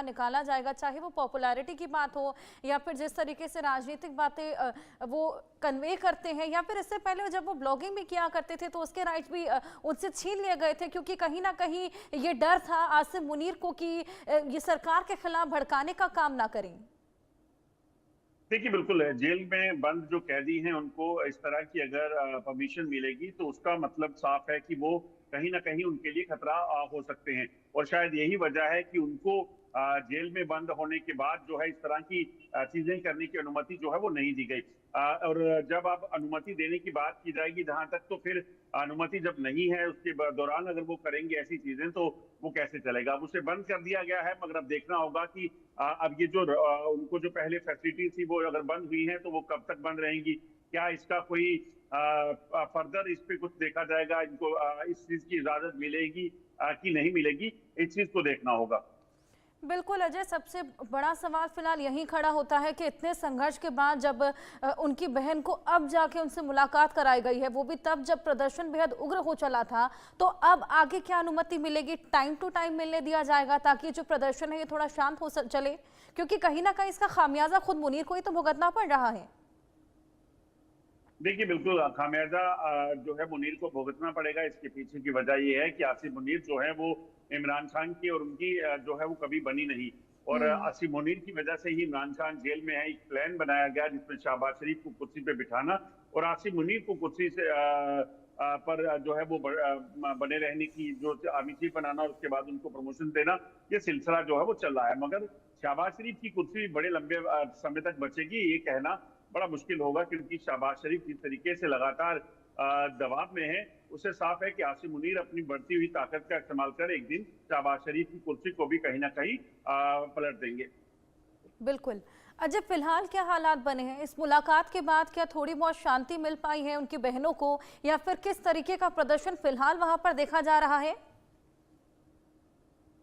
निकाला जाएगा, चाहे वो पॉपुलैरिटी की बात हो या फिर जिस तरीके से राजनीतिक बातें वो कन्वे करते हैं, या फिर इससे पहले जब वो ब्लॉगिंग भी किया करते थे तो उसके राइट्स भी उनसे छीन लिए गए थे, क्योंकि कहीं ना कहीं ये डर था आसिम मुनीर को कि ये सरकार के खिलाफ भड़काने का काम ना करें। देखिए, बिल्कुल जेल में बंद जो कैदी हैं उनको इस तरह की अगर परमिशन मिलेगी तो उसका मतलब साफ है कि वो कहीं ना कहीं उनके लिए खतरा हो सकते हैं। और शायद यही वजह है कि उनको जेल में बंद होने के बाद जो है इस तरह की चीजें करने की अनुमति जो है वो नहीं दी गई। और जब आप अनुमति देने की बात की जाएगी जहां तक, तो फिर अनुमति जब नहीं है उसके दौरान अगर वो करेंगे ऐसी चीजें तो वो कैसे चलेगा। अब उसे बंद कर दिया गया है, मगर अब देखना होगा कि अब ये जो उनको जो पहले फैसिलिटी थी वो अगर बंद हुई है तो वो कब तक बंद रहेंगी। क्या इसका कोई फर्दर इस पे कुछ देखा जाएगा, इनको इस चीज की इजाजत मिलेगी कि नहीं मिलेगी, इस चीज को देखना होगा। बिल्कुल अजय, सबसे बड़ा सवाल फिलहाल यही खड़ा होता है कि इतने संघर्ष के बाद जब उनकी बहन को अब जाके उनसे मुलाकात कराई गई है, वो भी तब जब प्रदर्शन बेहद उग्र हो चला था, तो अब आगे क्या अनुमति मिलेगी? टाइम टू टाइम मिलने दिया जाएगा ताकि जो प्रदर्शन है ये थोड़ा शांत हो चले, क्योंकि कहीं ना कहीं इसका खामियाजा खुद मुनीर को ही तो भुगतना पड़ रहा है। देखिए, बिल्कुल खामियाजा जो है मुनीर को भुगतना पड़ेगा। इसके पीछे की वजह ये है कि आसिफ मुनीर जो है वो इमरान खान की और उनकी जो है वो कभी बनी नहीं। और आसिफ मुनीर की वजह से ही इमरान खान जेल में है। एक प्लान बनाया गया जिसमें शहबाज शरीफ को कुर्सी पे बिठाना और आसिफ मुनीर को कुर्सी से पर जो है वो बने रहने की, जो आर्मी चीफ बनाना और उसके बाद उनको प्रमोशन देना, ये सिलसिला जो है वो चल रहा है। मगर शहबाज शरीफ की कुर्सी बड़े लंबे समय तक बचेगी ये कहना बड़ा मुश्किल होगा, क्योंकि शहबाज शरीफ जिस तरीके से लगातार दबाव में है, उससे साफ है कि आसिम मुनीर अपनी बढ़ती हुई ताकत का इस्तेमाल कर एक दिन शहबाज शरीफ की कुर्सी को भी कहीं ना कहीं पलट देंगे। बिल्कुल अजय, फिलहाल क्या हालात बने हैं इस मुलाकात के बाद? क्या थोड़ी बहुत शांति मिल पाई है उनकी बहनों को, या फिर किस तरीके का प्रदर्शन फिलहाल वहां पर देखा जा रहा है?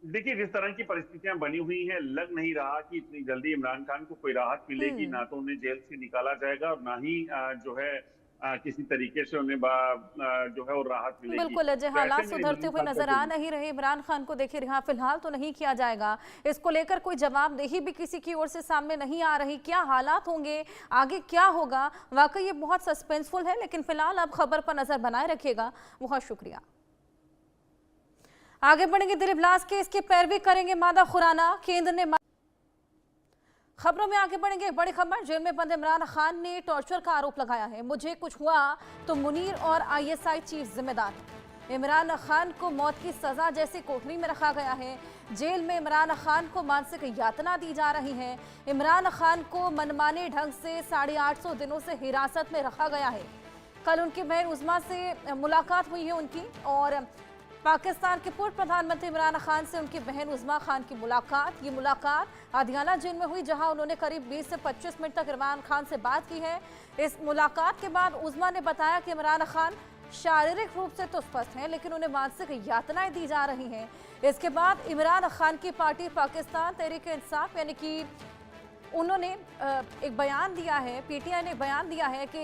देखिए, जिस तरह की परिस्थितियां बनी हुई हैं, लग नहीं रहा कि इतनी जल्दी इमरान खान को कोई राहत मिलेगी। ना तो उन्हें जेल से निकाला जाएगा और ना ही जो है किसी तरीके से उन्हें जो है वो राहत मिलेगी। बिल्कुल अजय, तो ऐसे हालात में सुधरते इमरान हुए खान का नजर जो आ नहीं रहे। इमरान खान को देखिए रिहा फिलहाल तो नहीं किया जाएगा, इसको लेकर कोई जवाबदेही भी किसी की ओर से सामने नहीं आ रही। क्या हालात होंगे, आगे क्या होगा, वाकई ये बहुत सस्पेंसफुल है। लेकिन फिलहाल आप खबर पर नजर बनाए रखिएगा। बहुत शुक्रिया। आगे बढ़ेंगे दिलीप लाश केस की पैरवी करेंगे मादा खुराना। केंद्र ने खबरों में आगे बढ़ेंगे। बड़ी खबर, जेल में बंद इमरान खान ने टॉर्चर का आरोप लगाया है। मुझे कुछ हुआ तो मुनीर और आईएसआई चीफ जिम्मेदार। इमरान खान को मौत की सजा जैसी कोठरी में रखा गया है। जेल में इमरान खान को मानसिक यातना दी जा रही है। इमरान खान को मनमाने ढंग से 850 दिनों से हिरासत में रखा गया है। कल उनकी बहन उज़मा से मुलाकात हुई है उनकी, और पाकिस्तान के पूर्व प्रधानमंत्री इमरान खान से उनकी बहन उज़मा खान की मुलाकात। ये मुलाकात अदियाला जेल में हुई, जहां उन्होंने करीब 20 से 25 मिनट तक इमरान खान से बात की है। इस मुलाकात के बाद उज़मा ने बताया कि इमरान खान शारीरिक रूप से तो स्वस्थ हैं, लेकिन उन्हें मानसिक यातनाएं दी जा रही हैं। इसके बाद इमरान खान की पार्टी पाकिस्तान तहरीक इंसाफ यानी कि उन्होंने एक बयान दिया है, पीटीआई ने एक बयान दिया है कि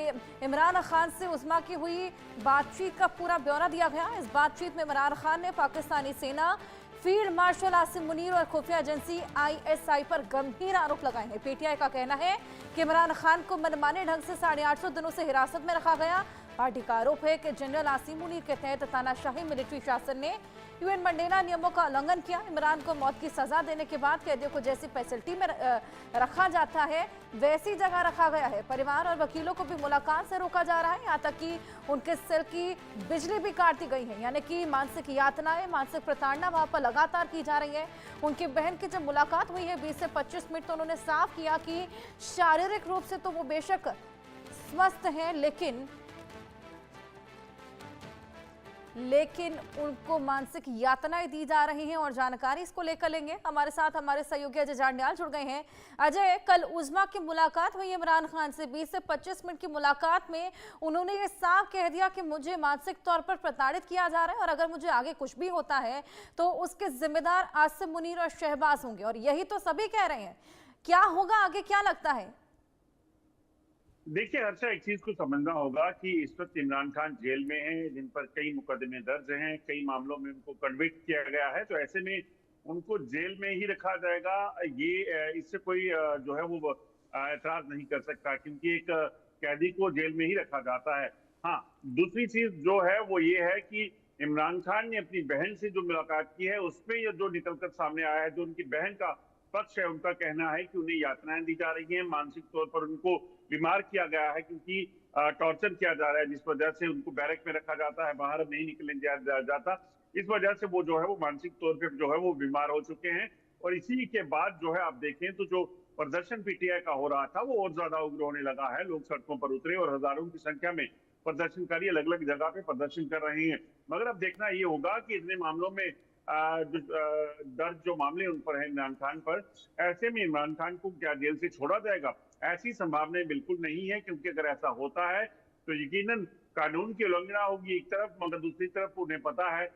इमरान खान से उज़मा की हुई बातचीत का पूरा ब्यौरा दिया गया। इस बातचीत में इमरान खान ने पाकिस्तानी सेना, फील्ड मार्शल आसिम मुनीर और खुफिया एजेंसी आईएसआई पर गंभीर आरोप लगाए हैं। पीटीआई का कहना है कि इमरान खान को मनमाने ढंग से 850 दिनों से हिरासत में रखा गया। पार्टी का आरोप है कि जनरल आसिम मुनीर के तहत तानाशाही मिलिट्री शासन ने यूएन मंडेला नियमों का उल्लंघन किया। इमरान को मौत की सजा देने के बाद कैदियों को जैसी फैसिलिटी में रखा जाता है वैसी जगह रखा गया है। परिवार और वकीलों को भी मुलाकात से रोका जा रहा है, यहाँ तक कि उनके सिर की बिजली भी काट दी गई है। यानी कि मानसिक यातनाएं, मानसिक प्रताड़ना वहां पर लगातार की जा रही है। उनकी बहन की जब मुलाकात हुई है 20 से 25 मिनट, तो उन्होंने साफ किया कि शारीरिक रूप से तो वो बेशक स्वस्थ हैं, लेकिन उनको मानसिक यातनाएं दी जा रही हैं। और जानकारी इसको लेकर लेंगे, हमारे साथ हमारे सहयोगी अजय जांडियाल जुड़ गए हैं। अजय, कल उज़मा की मुलाकात हुई इमरान खान से। 20 से 25 मिनट की मुलाकात में उन्होंने ये साफ कह दिया कि मुझे मानसिक तौर पर प्रताड़ित किया जा रहा है और अगर मुझे आगे कुछ भी होता है तो उसके जिम्मेदार आसिम मुनीर और शहबाज होंगे। और यही तो सभी कह रहे हैं। क्या होगा आगे, क्या लगता है? देखिए हर्षा, एक चीज को समझना होगा कि इस वक्त इमरान खान जेल में हैं, जिन पर कई मुकदमे दर्ज हैं, कई मामलों में उनको कन्विक्ट किया गया है। तो ऐसे में उनको जेल में ही रखा जाएगा, ये इससे कोई जो है वो एतराज नहीं कर सकता, क्योंकि एक कैदी को जेल में ही रखा जाता है। हाँ, दूसरी चीज जो है वो ये है कि इमरान खान ने अपनी बहन से जो मुलाकात की है उसमें ये जो निकलकर सामने आया है, जो उनकी बहन का पक्ष है, उनका कहना है कि उन्हें यातनाएं दी जा रही हैं, मानसिक तौर पर उनको बीमार किया गया है, क्योंकि टॉर्चर किया जा रहा है, जिस वजह से उनको बैरक में रखा जाता है, बाहर नहीं निकलने जाता। इस वजह से वो जो है वो मानसिक तौर पर जो है वो बीमार हो चुके हैं। और इसी के बाद जो है आप देखें तो जो प्रदर्शन पीटीआई का हो रहा था वो और ज्यादा उग्र होने लगा है। लोग सड़कों पर उतरे और हजारों की संख्या में प्रदर्शनकारी अलग अलग जगह पे प्रदर्शन कर रहे हैं। मगर अब देखना ये होगा कि इतने मामलों में दर्ज जो मामले उन पर है इमरान खान पर, ऐसे में इमरान खान को क्या जेल से छोड़ा जाएगा? ऐसी संभावनाएं बिल्कुल नहीं है, क्योंकि अगर ऐसा होता है तो यकीनन कानून की उल्लंघना होगी एक तरफ, मगर दूसरी तरफ उन्हें पता है,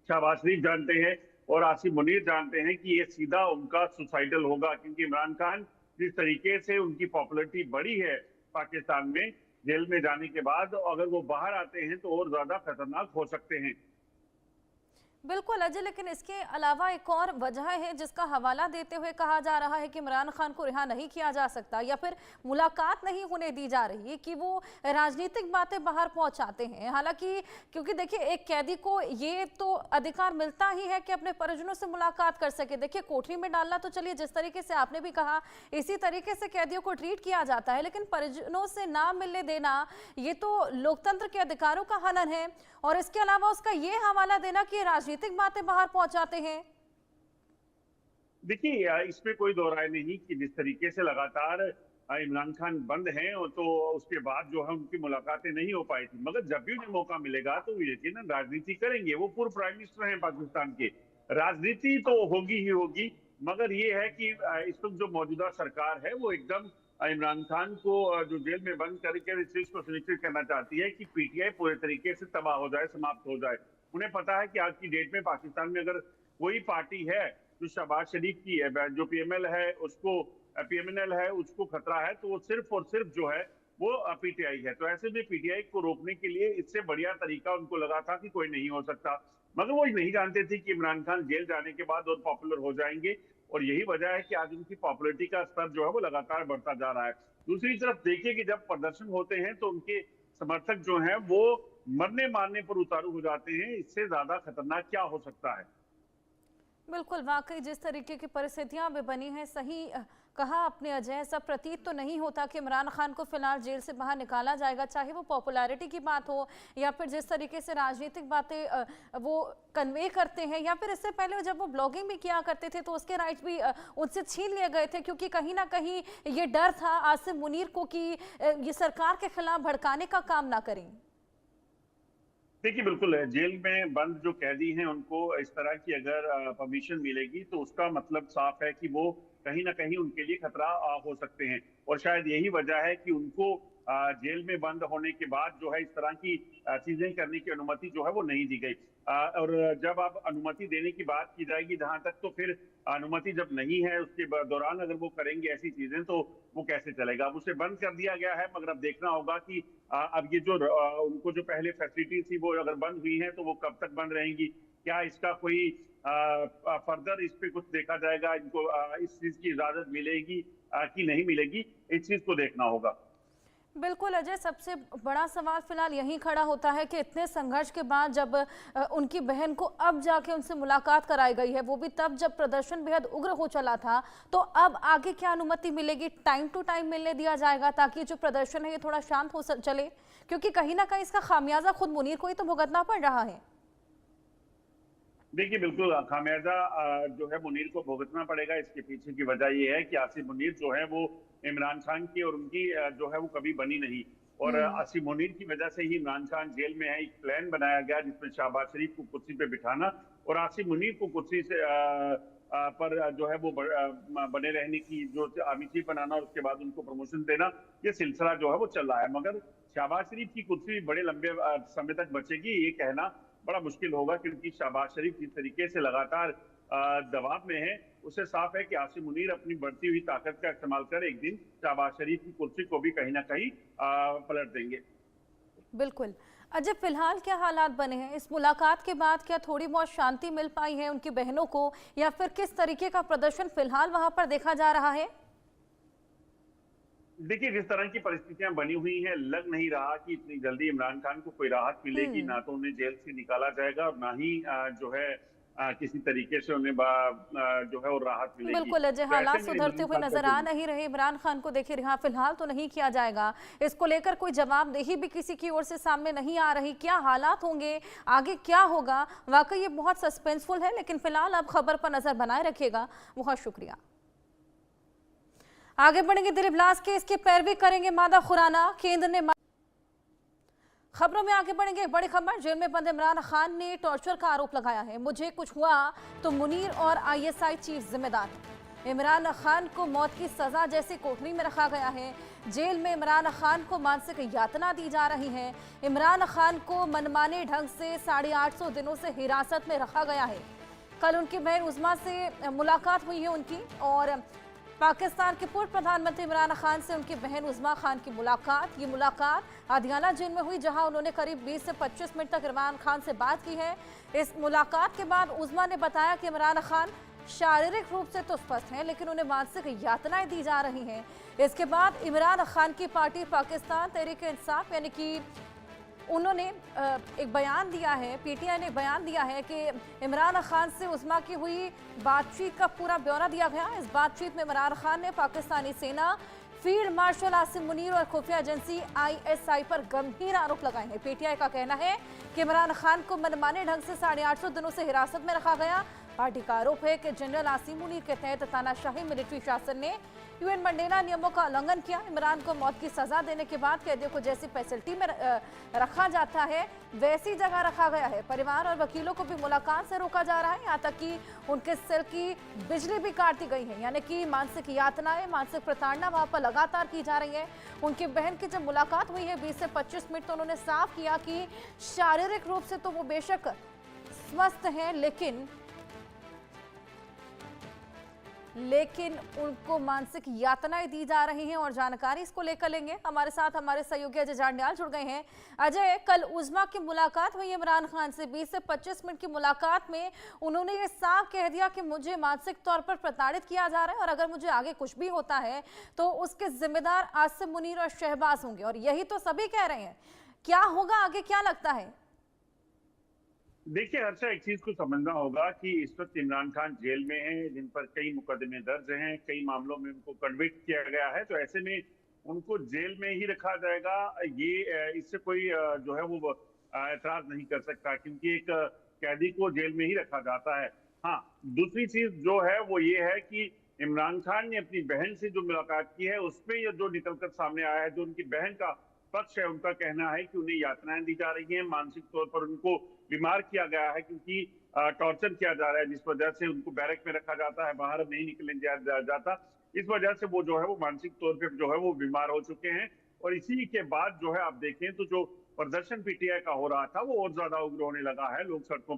शहबाज शरीफ जानते हैं और आसिफ मुनीर जानते हैं कि ये सीधा उनका सुसाइडल होगा, क्योंकि इमरान खान जिस तरीके से उनकी पॉपुलैरिटी बढ़ी है पाकिस्तान में जेल में जाने के बाद, अगर वो बाहर आते हैं तो और ज्यादा खतरनाक हो सकते हैं। बिल्कुल अजय, लेकिन इसके अलावा एक और वजह है जिसका हवाला देते हुए कहा जा रहा है कि इमरान खान को रिहा नहीं किया जा सकता या फिर मुलाकात नहीं होने दी जा रही है कि वो राजनीतिक बातें बाहर पहुंचाते हैं। हालांकि क्योंकि देखिए एक कैदी को ये तो अधिकार मिलता ही है कि अपने परिजनों से मुलाकात कर सके। देखिए कोठरी में डालना तो चलिए जिस तरीके से आपने भी कहा इसी तरीके से कैदियों को ट्रीट किया जाता है, लेकिन परिजनों से ना मिलने देना ये तो लोकतंत्र के अधिकारों का हनन है। और इसके अलावा उसका ये हवाला देना कि राजनीतिक बातें बाहर पहुंचाते हैं। देखिए इसमें कोई दो राय नहीं कि जिस तरीके से लगातार इमरान खान बंद हैं और तो उसके बाद जो है उनकी मुलाकातें नहीं हो पाई थी, मगर जब भी उन्हें मौका मिलेगा तो वो यकीनन राजनीति करेंगे। वो पूर्व प्राइम मिनिस्टर हैं पाकिस्तान के, राजनीति तो होगी ही होगी। मगर ये है कि इस वक्त जो मौजूदा सरकार है वो एकदम इमरान खान को जो जेल में बंद करके इस चीज को सुनिश्चित करना चाहती है कि पीटीआई पूरे तरीके से तबाह हो जाए, समाप्त हो जाए। उन्हें पता है कि आज की डेट में पाकिस्तान में अगर कोई पार्टी है जो शहबाज शरीफ की है, जो पीएमएल है उसको, पीएमएनएल है उसको खतरा है, तो वो सिर्फ और सिर्फ जो है वो पीटीआई है। तो ऐसे में पीटीआई को रोकने के लिए इससे बढ़िया तरीका उनको लगा था कि कोई नहीं हो सकता। मगर वो नहीं जानते थे कि इमरान खान जेल जाने के बाद और पॉपुलर हो जाएंगे, और यही वजह है कि आज उनकी पॉपुलैरिटी का स्तर जो है वो लगातार बढ़ता जा रहा है। दूसरी तरफ देखिए कि जब प्रदर्शन होते हैं तो उनके समर्थक जो हैं वो मरने मारने पर उतारू हो जाते हैं। इससे ज्यादा खतरनाक क्या हो सकता है? बिल्कुल, वाकई जिस तरीके की परिस्थितियां भी बनी हैं, सही कहा आपने अजय। ऐसा प्रतीत तो नहीं होता कि इमरान खान को फिलहाल जेल से बाहर निकाला जाएगा, चाहे वो पॉपुलैरिटी की बात हो या फिर जिस तरीके से राजनीतिक बातें वो कन्वे करते हैं, या फिर इससे पहले जब वो ब्लॉगिंग भी किया करते थे तो उसके राइट्स भी उनसे छीन लिए गए थे, क्योंकि कहीं ना कहीं ये डर था आसिफ मुनीर को कि ये सरकार के खिलाफ भड़काने का काम ना करें। देखिए बिल्कुल है, जेल में बंद जो कैदी हैं उनको इस तरह की अगर परमिशन मिलेगी तो उसका मतलब साफ है कि वो कहीं ना कहीं उनके लिए खतरा हो सकते हैं। और शायद यही वजह है कि उनको जेल में बंद होने के बाद जो है इस तरह की चीजें करने की अनुमति जो है वो नहीं दी गई। और जब आप अनुमति देने की बात की जाएगी जहां तक, तो फिर अनुमति जब नहीं है उसके दौरान अगर वो करेंगे ऐसी चीजें तो वो कैसे चलेगा? अब उसे बंद कर दिया गया है, मगर अब देखना होगा कि अब ये जो उनको जो पहले फैसिलिटी थी वो अगर बंद हुई है तो वो कब तक बंद रहेंगी? क्या इसका कोई फर्दर इस पे कुछ देखा जाएगा? इनको इस चीज की इजाजत मिलेगी कि नहीं मिलेगी? इस चीज को देखना होगा। बिल्कुल अजय, सबसे बड़ा सवाल फिलहाल यही खड़ा होता है कि इतने संघर्ष के बाद जब उनकी बहन को अब जाके उनसे मुलाकात कराई गई है, वो भी तब जब प्रदर्शन बेहद उग्र हो चला था, तो अब आगे क्या अनुमति मिलेगी? टाइम टू टाइम मिलने दिया जाएगा ताकि जो प्रदर्शन है ये थोड़ा शांत हो चले, क्योंकि कहीं ना कहीं इसका खामियाजा खुद मुनीर को ही तो भुगतना पड़ रहा है। देखिए बिल्कुल खामियाजा जो है मुनीर को भुगतना पड़ेगा। इसके पीछे की वजह ये है कि आसिफ मुनीर जो है वो इमरान खान की और उनकी जो है वो कभी बनी नहीं, और आसिफ मुनीर की वजह से ही इमरान खान जेल में है। एक प्लान बनाया गया जिसमें शहबाज शरीफ को कुर्सी पे बिठाना और आसिफ मुनीर को कुर्सी से पर जो है वो बने रहने की, जो आर्मी चीफ बनाना और उसके बाद उनको प्रमोशन देना, ये सिलसिला जो है वो चल रहा है। मगर शहबाज शरीफ की कुर्सी बड़े लंबे समय तक बचेगी ये कहना बड़ा मुश्किल होगा, क्योंकि शहबाज शरीफ जिस तरीके से लगातार दबाव में है, उससे साफ है कि आसिफ मुनीर अपनी बढ़ती हुई ताकत का इस्तेमाल कर एक दिन शहबाज शरीफ की कुर्सी को भी कहीं ना कहीं पलट देंगे। बिल्कुल अजय, फिलहाल क्या हालात बने हैं? इस मुलाकात के बाद क्या थोड़ी बहुत शांति मिल पाई है उनकी बहनों को, या फिर किस तरीके का प्रदर्शन फिलहाल वहां पर देखा जा रहा है? देखिए, जिस तरह की परिस्थितियां बनी हुई हैं, लग नहीं रहा कि इतनी जल्दी इमरान खान को कोई राहत मिलेगी। हम्म। ना तो उन्हें जेल से निकाला जाएगा और ना ही जो है किसी तरीके से उन्हें जो है वो राहत मिलेगी। बिल्कुल अजय, तो ऐसे हालात में सुधरते इमरान हुए खान का नजर जो आ नहीं रहे। इमरान खान को देखिए रिहा फिलहाल तो नहीं किया जाएगा। इसको लेकर कोई जवाबदेही भी किसी की ओर से सामने नहीं आ रही। क्या हालात होंगे, आगे क्या होगा, वाकई ये बहुत सस्पेंसफुल है। लेकिन फिलहाल आप खबर पर नजर बनाए रखिएगा। बहुत शुक्रिया। आगे बढ़ेंगे। दिलीप लास केस की पैरवी करेंगे मादा खुराना। केंद्र ने खबरों में आगे बढ़ेंगे। बड़ी खबर, जेल में बंद इमरान खान ने टॉर्चर का आरोप लगाया है। मुझे कुछ हुआ तो मुनीर और आईएसआई चीफ जिम्मेदार हैं। इमरान खान को मौत की सजा जैसी कोठरी में रखा गया है। जेल में इमरान खान को मानसिक यातना दी जा रही है। इमरान खान को मनमाने ढंग से 850 दिनों से हिरासत में रखा गया है। कल उनकी बहन उज़मा से मुलाकात हुई है उनकी, और पाकिस्तान के पूर्व प्रधानमंत्री इमरान खान से उनकी बहन उज़मा खान की मुलाकात। ये मुलाकात आदियाला जेल में हुई, जहां उन्होंने करीब 20 से 25 मिनट तक इमरान खान से बात की है। इस मुलाकात के बाद उज़मा ने बताया कि इमरान खान शारीरिक रूप से तो स्वस्थ हैं, लेकिन उन्हें मानसिक यातनाएं दी जा रही हैं। इसके बाद इमरान खान की पार्टी पाकिस्तान तहरीक-ए-इंसाफ यानी कि उन्होंने एक बयान दिया है, पीटीआई ने एक बयान दिया है कि इमरान खान से उज़मा की हुई बातचीत का पूरा ब्यौरा दिया गया। इस बातचीत में इमरान खान ने पाकिस्तानी सेना, फील्ड मार्शल आसिम मुनीर और खुफिया एजेंसी आईएसआई पर गंभीर आरोप लगाए हैं। पीटीआई का कहना है कि इमरान खान को मनमाने ढंग से 850 दिनों से हिरासत में रखा गया। पार्टी का आरोप है कि जनरल आसिम मुनीर के तहत तानाशाही मिलिट्री शासन ने यूएन मंडेला नियमों का उल्लंघन किया। इमरान को मौत की सजा देने के बाद कैदियों को जैसी फैसिलिटी में रखा जाता है वैसी जगह रखा गया है। परिवार और वकीलों को भी मुलाकात से रोका जा रहा है, यहाँ तक कि उनके सिर की बिजली भी काट दी गई है। यानी कि मानसिक यातनाएं, मानसिक प्रताड़ना वहां पर लगातार की जा रही है। उनकी बहन की जब मुलाकात हुई है 20 से 25 मिनट, तो उन्होंने साफ किया कि शारीरिक रूप से तो वो बेशक स्वस्थ हैं, लेकिन उनको मानसिक यातनाएं दी जा रही हैं। और जानकारी इसको लेकर लेंगे, हमारे साथ हमारे सहयोगी अजय जांडियाल जुड़ गए हैं। अजय, कल उज़मा की मुलाकात हुई इमरान खान से। 20 से 25 मिनट की मुलाकात में उन्होंने ये साफ कह दिया कि मुझे मानसिक तौर पर प्रताड़ित किया जा रहा है, और अगर मुझे आगे कुछ भी होता है तो उसके जिम्मेदार आसिम मुनीर और शहबाज होंगे। और यही तो सभी कह रहे हैं। क्या होगा आगे, क्या लगता है? देखिए हर्षा, एक चीज को समझना होगा कि इस वक्त इमरान खान जेल में हैं, जिन पर कई मुकदमे दर्ज हैं, कई मामलों में उनको कन्विक्ट किया गया है। तो ऐसे में उनको जेल में ही रखा जाएगा, ये इससे कोई जो है वो ऐतराज नहीं कर सकता, क्योंकि एक कैदी को जेल में ही रखा जाता है। हाँ, दूसरी चीज जो है वो ये है कि इमरान खान ने अपनी बहन से जो मुलाकात की है, उसमें ये जो निकलकर सामने आया है, जो उनकी बहन का पक्ष है, उनका कहना है कि उन्हें यातनाएं दी जा रही हैं, मानसिक तौर पर उनको बीमार किया गया है, क्योंकि टॉर्चर किया जा रहा है, जिस वजह से उनको बैरक में रखा जाता है, बाहर नहीं निकलने जाता। इस वजह से वो जो है वो मानसिक तौर पर जो है वो बीमार हो चुके हैं। और इसी के बाद जो है आप देखें तो जो प्रदर्शन पीटीआई का हो रहा था वो और ज्यादा उग्र होने लगा है। लोग सड़कों पर